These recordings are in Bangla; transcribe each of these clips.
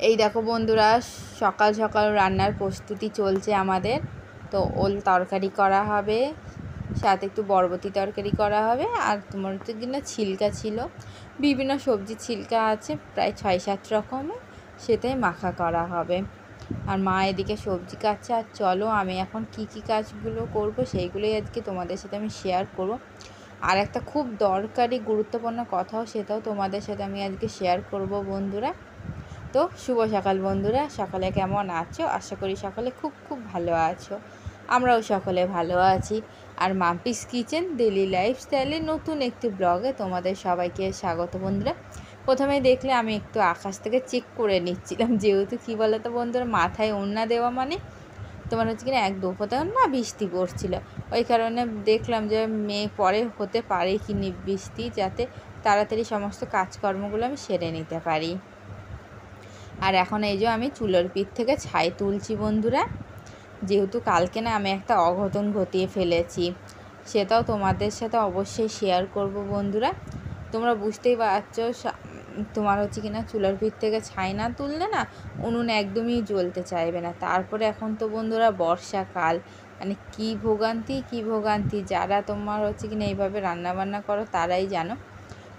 এই দেখো বন্ধুরা, সকাল সকাল রান্নার প্রস্তুতি চলছে আমাদের। তো ওল তরকারি করা হবে, সাথে একটু বরবটি তরকারি করা হবে। আর তোমার হচ্ছে কিনা ছিলকা ছিল, বিভিন্ন সবজি ছিলকা আছে প্রায় 6-7 রকমের, সেটাই মাখা করা হবে। আর মা এদিকে সবজি কাটছে। আর চলো আমি এখন কি কি কাজগুলো করব সেইগুলোই আজকে তোমাদের সাথে আমি শেয়ার করব। আর একটা খুব দরকারি গুরুত্বপূর্ণ কথাও, সেটাও তোমাদের সাথে আমি আজকে শেয়ার করব বন্ধুরা। তো শুভ সকাল বন্ধুরা, সকালে কেমন আছো? আশা করি সকলে খুব খুব ভালো আছো। আমরাও সকলে ভালো আছি। আর মাম্পিস কিচেন ডেলি লাইফস্টাইলে নতুন একটি ব্লগে তোমাদের সবাইকে স্বাগত বন্ধুরা। প্রথমে দেখলে আমি একটু আকাশ থেকে চেক করে নিচ্ছিলাম, যেহেতু কী বলো তো বন্ধুরা, মাথায় ওড়না দেওয়া মানে তোমার হচ্ছে কিনা এক দুফোঁটা না বৃষ্টি পড়ছিল। ওই কারণে দেখলাম যে মেয়ে পরে হতে পারে কি বৃষ্টি, যাতে তাড়াতাড়ি সমস্ত কাজকর্মগুলো আমি সেরে নিতে পারি। আর এখন এই যে আমি চুলোর পিঠ থেকে ছাই তুলছি বন্ধুরা, যেহেতু কালকে না আমি একটা অঘটন ঘটিয়ে ফেলেছি, সেটাও তোমাদের সাথে অবশ্যই শেয়ার করব বন্ধুরা। তোমরা বুঝতেই পারছো, তোমার হচ্ছে কিনা চুলার পিঠ থেকে ছাই না তুললে না উনুন একদমই জ্বলতে চাইবে না। তারপরে এখন তো বন্ধুরা বর্ষাকাল, মানে কী ভোগান্তি, যারা তোমার হচ্ছে কিনা এইভাবে রান্নাবান্না করো তারাই জানো।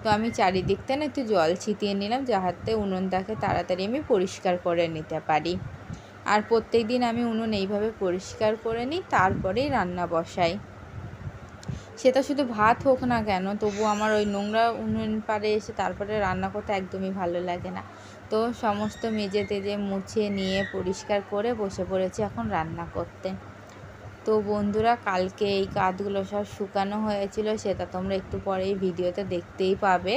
তো আমি চারিদিকটা না একটু জল ছিটিয়ে নিলাম, যাহাতে উনুনটাকে তাড়াতাড়ি আমি পরিষ্কার করে নিতে পারি। আর প্রত্যেক দিন আমি উনুন এইভাবে পরিষ্কার করে নিই, তারপরেই রান্না বসাই। সেটা শুধু ভাত হোক না কেন, তবু আমার ওই নোংরা উনুন পাড়ে এসে তারপরে রান্না করতে একদমই ভালো লাগে না। তো সমস্ত মেজে তেজে মুছে নিয়ে পরিষ্কার করে বসে পড়েছি এখন রান্না করতে। তো বন্ধুরা, কালকে এই কাঠগুলো সব শুকানো হয়েছিল, সেটা তোমরা একটু পরে এই ভিডিওতে দেখতেই পাবে।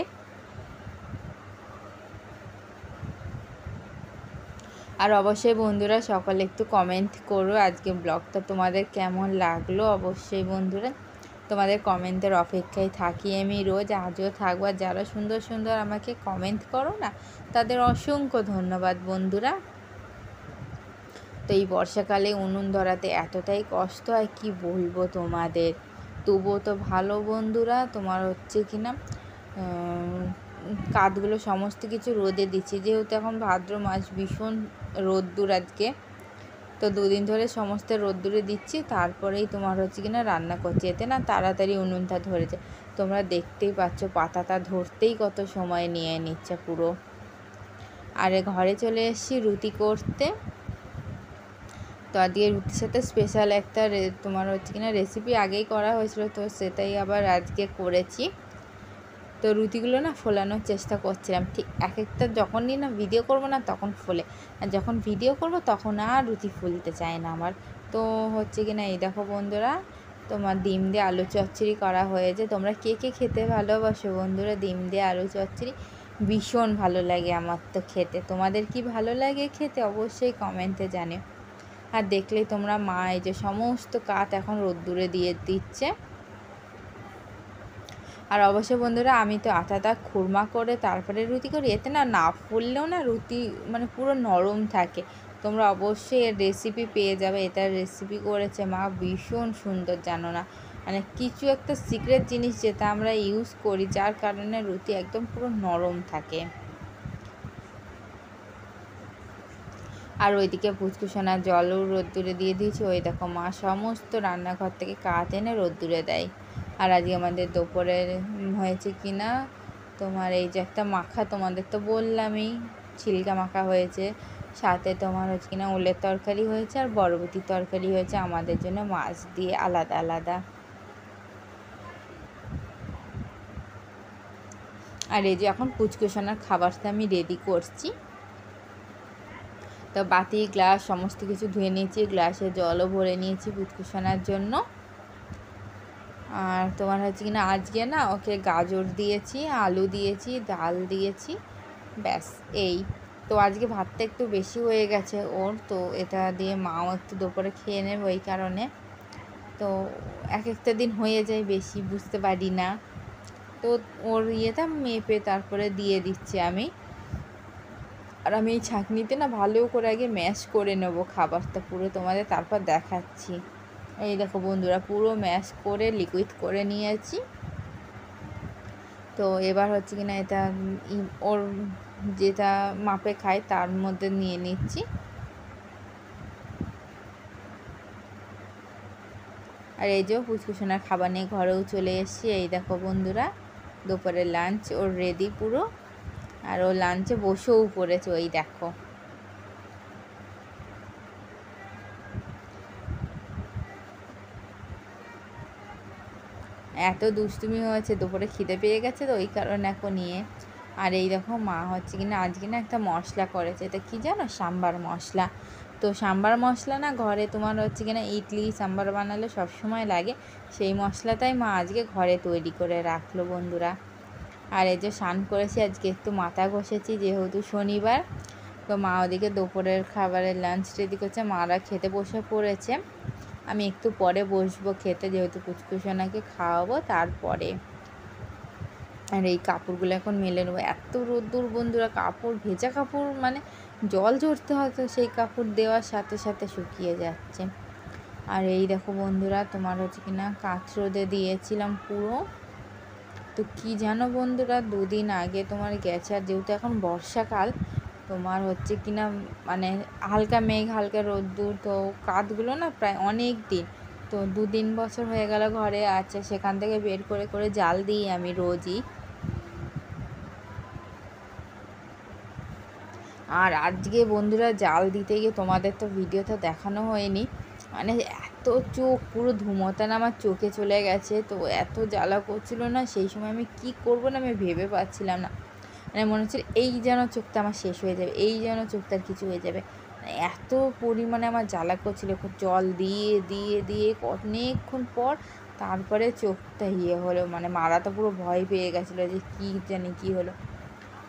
আর অবশ্যই বন্ধুরা সকলে একটু কমেন্ট করো আজকে ব্লগটা তোমাদের কেমন লাগলো। অবশ্যই বন্ধুরা তোমাদের কমেন্টের অপেক্ষায় থাকি আমি রোজ, আজও থাকবো। আর যারা সুন্দর সুন্দর আমাকে কমেন্ট করো না, তাদের অসংখ্য ধন্যবাদ বন্ধুরা। তো এই বর্ষাকালে উনুন ধরাতে এতটাই কষ্ট হয় কি বলবো তোমাদের, তবুও তো ভালো বন্ধুরা। তোমার হচ্ছে কিনা কাঠগুলো সমস্ত কিছু রোদে দিচ্ছি, যেহেতু এখন ভাদ্র মাস, ভীষণ রোদ্দুর আজকে। তো দুদিন ধরে সমস্ত রোদ্দুরে দিচ্ছি, তারপরেই তোমার হচ্ছে কিনা রান্না করছি। এতে না তাড়াতাড়ি উনুনটা ধরেছে। তোমরা দেখতেই পাচ্ছ পাতাটা ধরতেই কত সময় নিয়ে নিচ্ছে পুরো। আরে ঘরে চলে এসেছি রুটি করতে। তো আজকে রুটির সাথে স্পেশাল একটা তোমার হচ্ছে কিনা রেসিপি আগেই করা হয়েছিল, তো সেটাই আবার আজকে করেছি। তো রুটিগুলো না ফোলানোর চেষ্টা করছিলাম, ঠিক এক একটা যখনই না ভিডিও করব না তখন ফোলে, আর যখন ভিডিও করব তখন আর রুটি ফুলতে চায় না আমার। তো হচ্ছে কি না, এই দেখো বন্ধুরা, তোমার ডিম দিয়ে আলু চচ্চড়ি করা হয়েছে। তোমরা কে কে খেতে ভালোবাসো বন্ধুরা ডিম দিয়ে আলু চচ্চড়ি? ভীষণ ভালো লাগে আমার তো খেতে। তোমাদের কি ভালো লাগে খেতে? অবশ্যই কমেন্টে জানিও। আর দেখলেই তোমরা, মা এই যে সমস্ত কাঠ এখন রোদ্দুরে দিয়ে দিচ্ছে। আর অবশ্যই বন্ধুরা, আমি তো আটাটা খুরমা করে তারপরে রুটি করি, এতে না না ফুললেও না রুটি মানে পুরো নরম থাকে। তোমরা অবশ্যই এর রেসিপি পেয়ে যাবে। এটার রেসিপি করেছে মা, ভীষণ সুন্দর, জানো না, মানে কিছু একটা সিক্রেট জিনিস যেটা আমরা ইউজ করি, যার কারণে রুটি একদম পুরো নরম থাকে। আর ওইদিকে পুচকুসোনার জলও রোদ্দুরে দিয়ে দিয়েছি। ওই দেখো মা সমস্ত রান্নাঘর থেকে কাঠ এনে রোদ্দুরে দেয়। আর আজকে আমাদের দুপুরের হয়েছে কি না, তোমার এই যে একটা মাখা, তোমাদের তো বললামই, ছিলকা মাখা হয়েছে, সাথে তোমার হচ্ছে কিনা ওলের তরকারি হয়েছে, আর বরবটির তরকারি হয়েছে আমাদের জন্য মাছ দিয়ে আলাদা আলাদা। আর এই যে এখন পুচকুসোনার খাবারটা আমি রেডি করছি। তো বাটি গ্লাস সমস্ত কিছু ধুয়ে নিয়েছি, গ্লাসে জলও ভরে নিয়েছি পুচকুসোনার জন্য। আর তোমার হচ্ছে কিনা আজকে না ওকে গাজর দিয়েছি, আলু দিয়েছি, ডাল দিয়েছি, ব্যাস এই। তো আজকে ভাতটা একটু বেশি হয়ে গেছে ওর, তো এটা দিয়ে মাও একটু দুপুরে খেয়ে নেবে, ওই কারণে। তো এক একটা দিন হয়ে যায় বেশি, বুঝতে পারি না। তো ওর ইয়েটা মেপে তারপরে দিয়ে দিচ্ছি আমি। আর আমি এই ছাঁকনিতে না ভালো করে আগে ম্যাশ করে নেবো খাবারটা পুরো, তোমাদের তারপর দেখাচ্ছি। এই দেখো বন্ধুরা, পুরো ম্যাশ করে লিকুইড করে নিয়েছি। তো এবার হচ্ছে কিনা এটা ওর যেটা মাপে খাই তার মধ্যে নিয়ে নিচ্ছি। আর এই যে পুচকুসোনার খাবার নিয়ে ঘরেও চলে এসেছি। এই দেখো বন্ধুরা, দুপুরের লাঞ্চ ওর রেডি পুরো, আর ও লাঞ্চে বসেও পড়েছে। ওই দেখো, এত দুষ্টুমি হয়েছে, দুপুরে খিদে পেয়ে গেছে তো ওই কারণে এখন নিয়ে। আর এই দেখো মা হচ্ছে কিনা আজকে না একটা মশলা করেছে, এটা কি জানো, সাম্বার মশলা। তো সাম্বার মশলা না ঘরে তোমার হচ্ছে কিনা ইডলি সাম্বার বানালে সবসময় লাগে, সেই মশলাটাই মা আজকে ঘরে তৈরি করে রাখলো বন্ধুরা। আর এই যে স্নান করেছি, আজকে একটু মাথা ঘষেছি যেহেতু শনিবার। তো মা ওদিকে দুপুরের খাবারের লাঞ্চ রেডি করছে, মারা খেতে বসে পড়েছে। আমি একটু পরে বসবো খেতে, যেহেতু পুচকুসোনাকে খাওয়াবো তারপরে। আর এই কাপড়গুলো এখন মেলে নেবো, এত রোদ্দুর বন্ধুরা, কাপড় ভেজা কাপড় মানে জল ঝরতে হয়তো সেই কাপড় দেওয়ার সাথে সাথে শুকিয়ে যাচ্ছে। আর এই দেখো বন্ধুরা, তোমার হচ্ছে কিনা কাঁচ রোদে দিয়েছিলাম পুরো। তো কি জানো বন্ধুরা, দুদিন আগে তোমার গেছে, আর যেহেতু এখন বর্ষাকাল তোমার হচ্ছে কিনা মানে হালকা মেঘ হালকা রোদ্দুর, তো কাঠগুলো না প্রায় অনেক দিন, তো 2-3 বছর হয়ে গেল ঘরে আছে, সেখান থেকে বের করে করে জাল দিই আমি রোজই। আর আজকে বন্ধুরা জাল দিতে গিয়ে তোমাদের তো ভিডিওটা দেখানো হয়নি, মানে এত চোখ পুরো ধুমোতান আমার চোখে চলে গেছে, তো এত জ্বালা করছিল না সেই সময়, আমি কি করব না আমি ভেবে পাচ্ছিলাম না। মানে মনে হচ্ছে এই যেন চোখটা আমার শেষ হয়ে যাবে, এই যেন চোখটার কিছু হয়ে যাবে, এত পরিমাণে আমার জ্বালা করছিল। জল দিয়ে দিয়ে দিয়ে অনেকক্ষণ পর তারপরে চোখটা হলো, মানে মারা তো পুরো ভয় পেয়ে গেছিলো যে কী জানি কী হলো।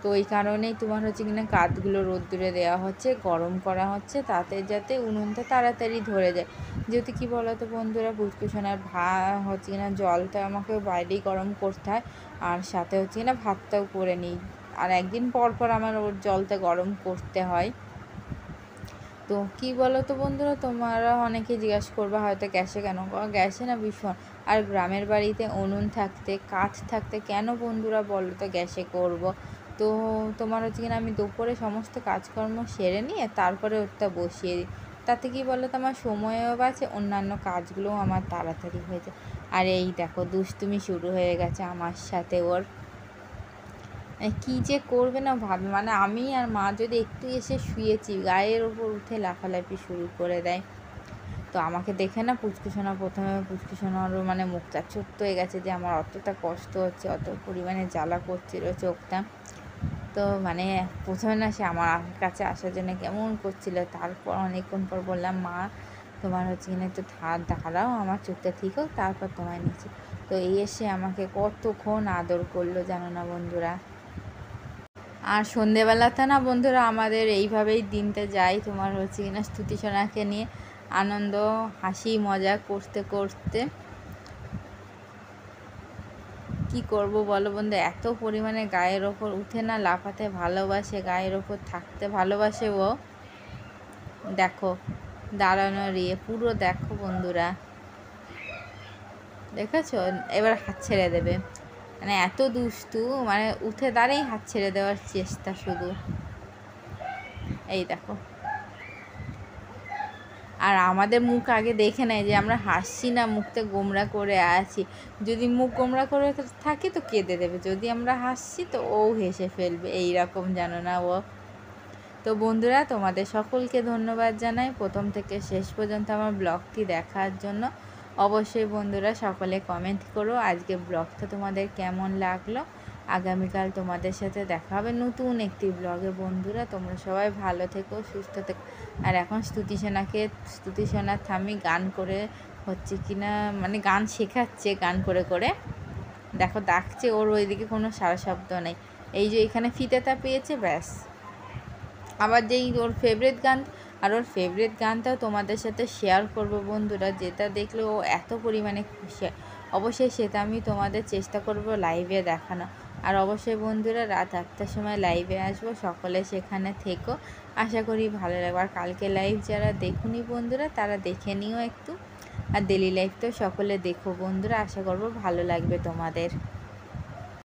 তো ওই কারণেই তোমার হচ্ছে কিনা কাঠগুলো রোদ্দুরে দেওয়া হচ্ছে, গরম করা হচ্ছে, তাতে যাতে উনুনটা তাড়াতাড়ি ধরে যায়। যেহেতু কী বলো তো বন্ধুরা, পুচকুসোনার হচ্ছে কিনা জলটা আমাকে বাইরেই গরম করতে হয়, আর সাথে হচ্ছে কিনা ভাতটাও করে নিই, আর একদিন পর পর আমার ওর জলটা গরম করতে হয়। তো কী বলো তো বন্ধুরা, তোমরা অনেকে জিজ্ঞাসা করবে হয়তো গ্যাসে কেন, গ্যাসে না ভীষণ, আর গ্রামের বাড়িতে উনুন থাকতে কাঠ থাকতে কেন বন্ধুরা বলো তো গ্যাসে করব। তো তোমার হচ্ছে কিনা আমি দুপুরে সমস্ত কাজকর্ম সেরে নিয়ে তারপরে ওটা বসিয়ে দিই, তাতে কী বলো তো আমার সময়ও বাঁচে, অন্যান্য কাজগুলোও আমার তাড়াতাড়ি হয়ে যায়। আর এই দেখো দুষ্টুমি শুরু হয়ে গেছে আমার সাথে ওর, কী যে করবে না ভাবে, মানে আমি আর মা যদি একটু এসে শুয়েছি গায়ের ওপর উঠে লাফালাফি শুরু করে দেয়। তো আমাকে দেখে না প্রথমে পুচকুসোনারও মানে মুখটা ছোট্ট হয়ে গেছে, যে আমার অতটা কষ্ট হচ্ছে, অত পরিমাণে জ্বালা করছিল চোখটা। তো মানে প্রথমে না সে আমার কাছে আসার জন্য কেমন করছিল, তারপর অনেকক্ষণ পর বললাম মা তোমার হচ্ছে কিনা একটু দাঁড়াও, আমার চোখটা ঠিক হোক তারপর তোমায় নিচ্ছি। তো এই এসে আমাকে কতক্ষণ আদর করলো জানো না বন্ধুরা। আর সন্ধেবেলাতে না বন্ধুরা আমাদের এইভাবেই দিনটা যায়, তোমার হচ্ছে কিনা স্তুতিসোনাকে নিয়ে আনন্দ হাসি মজা করতে করতে। কি করব বলো বন্ধু, এত পরিমাণে গায়ের ওপর উঠে না লাফাতে ভালোবাসে, গায়ের ওপর থাকতে ভালোবাসে ও। দেখো দাঁড়ানোর পুরো দেখো বন্ধুরা, দেখেছো, এবার হাত ছেড়ে দেবে, মানে এত দুষ্টু, মানে উঠে দাঁড়াই হাত ছেড়ে দেওয়ার চেষ্টা শুধু। এই দেখো, আর আমাদের মুখ আগে দেখে নেয় যে আমরা হাসছি না মুখটা গোমড়া করে আছি, যদি মুখ গোমড়া করে থাকি তো কেঁদে দেবে, যদি আমরা হাসছি তো ও হেসে ফেলবে, এই রকম জানো না ও। তো বন্ধুরা তোমাদের সকলকে ধন্যবাদ জানাই প্রথম থেকে শেষ পর্যন্ত আমার ব্লগটি দেখার জন্য। অবশ্যই বন্ধুরা সকলে কমেন্ট করো আজকে ব্লগটা তোমাদের কেমন লাগলো। আগামীকাল তোমাদের সাথে দেখা হবে নতুন একটি ব্লগে। বন্ধুরা তোমরা সবাই ভালো থেকো, সুস্থ থেকো। আর এখন স্তুতিসোনার থামি গান করে হচ্ছে কিনা, মানে গান শেখাচ্ছে গান করে করে, দেখো ডাকছে, ওর ওইদিকে কোনো সারা শব্দ নেই, এই যে এখানে ফিতেটা পেয়েছে ব্যাস। আবার যেই ওর ফেভারিট গান, আর ওর ফেভারিট গানটাও তোমাদের সাথে শেয়ার করব বন্ধুরা, যেটা দেখলে ও এত পরিমাণে খুশি হয়। অবশ্যই সেটা আমি তোমাদের চেষ্টা করব লাইভে দেখানো। আর অবশ্যই বন্ধুরা রাত 8টার সময় লাইভে আসবো, সকলে সেখানে থেকো, আশা করি ভালো লাগবে। আর কালকে লাইভ যারা দেখুনি বন্ধুরা তারা দেখে নিও একটু, আর ডেলি লাইভ তো সকলে দেখো বন্ধুরা, আশা করব ভালো লাগবে তোমাদের।